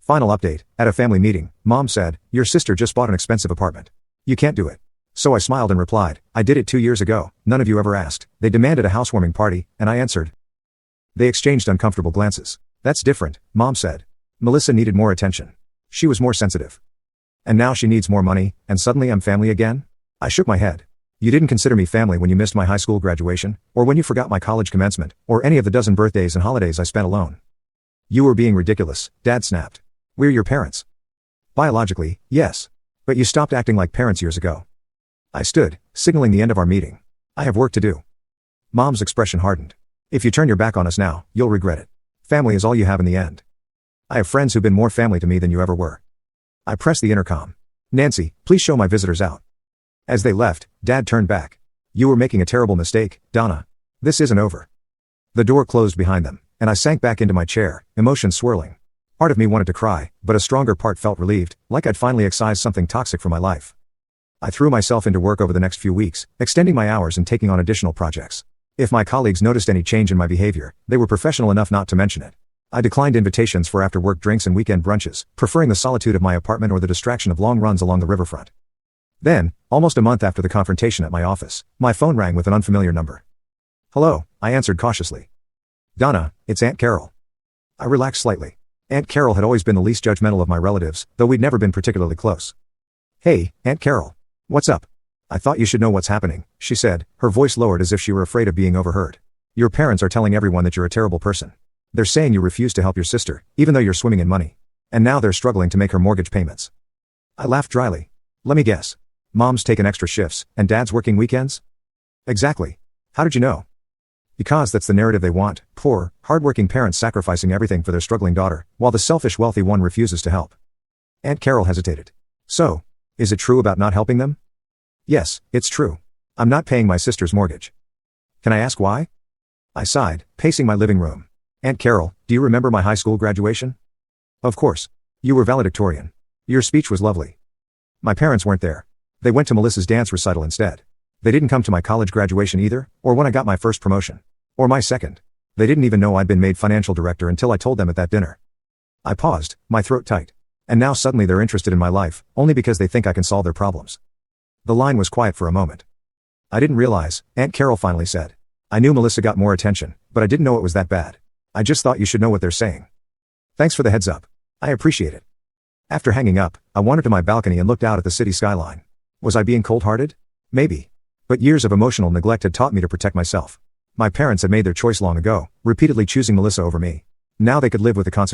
Final update, at a family meeting, Mom said, "Your sister just bought an expensive apartment. You can't do it." So I smiled and replied, "I did it 2 years ago, none of you ever asked." They demanded a housewarming party, and I answered. They exchanged uncomfortable glances. "That's different," Mom said. "Melissa needed more attention. She was more sensitive. And now she needs more money, and suddenly I'm family again?" I shook my head. "You didn't consider me family when you missed my high school graduation, or when you forgot my college commencement, or any of the dozen birthdays and holidays I spent alone." "You were being ridiculous," Dad snapped. "We're your parents." "Biologically, yes. But you stopped acting like parents years ago." I stood, signaling the end of our meeting. "I have work to do." Mom's expression hardened. "If you turn your back on us now, you'll regret it. Family is all you have in the end." "I have friends who've been more family to me than you ever were." I pressed the intercom. "Nancy, please show my visitors out." As they left, Dad turned back. "You were making a terrible mistake, Donna. This isn't over." The door closed behind them, and I sank back into my chair, emotions swirling. Part of me wanted to cry, but a stronger part felt relieved, like I'd finally excised something toxic from my life. I threw myself into work over the next few weeks, extending my hours and taking on additional projects. If my colleagues noticed any change in my behavior, they were professional enough not to mention it. I declined invitations for after-work drinks and weekend brunches, preferring the solitude of my apartment or the distraction of long runs along the riverfront. Then, almost a month after the confrontation at my office, my phone rang with an unfamiliar number. "Hello," I answered cautiously. "Donna, it's Aunt Carol." I relaxed slightly. Aunt Carol had always been the least judgmental of my relatives, though we'd never been particularly close. "Hey, Aunt Carol. What's up?" "I thought you should know what's happening," she said, her voice lowered as if she were afraid of being overheard. "Your parents are telling everyone that you're a terrible person. They're saying you refused to help your sister, even though you're swimming in money. And now they're struggling to make her mortgage payments." I laughed dryly. "Let me guess. Mom's taken extra shifts, and Dad's working weekends?" "Exactly. How did you know?" "Because that's the narrative they want, poor, hardworking parents sacrificing everything for their struggling daughter, while the selfish wealthy one refuses to help." Aunt Carol hesitated. "So, is it true about not helping them?" "Yes, it's true. I'm not paying my sister's mortgage." "Can I ask why?" I sighed, pacing my living room. "Aunt Carol, do you remember my high school graduation?" "Of course. You were valedictorian. Your speech was lovely." "My parents weren't there. They went to Melissa's dance recital instead. They didn't come to my college graduation either, or when I got my first promotion. Or my second. They didn't even know I'd been made financial director until I told them at that dinner." I paused, my throat tight. And now suddenly they're interested in my life, only because they think I can solve their problems. The line was quiet for a moment. "I didn't realize," Aunt Carol finally said. "I knew Melissa got more attention, but I didn't know it was that bad. I just thought you should know what they're saying. Thanks for the heads up. I appreciate it." After hanging up, I wandered to my balcony and looked out at the city skyline. Was I being cold-hearted? Maybe. But years of emotional neglect had taught me to protect myself. My parents had made their choice long ago, repeatedly choosing Melissa over me. Now they could live with the consequences.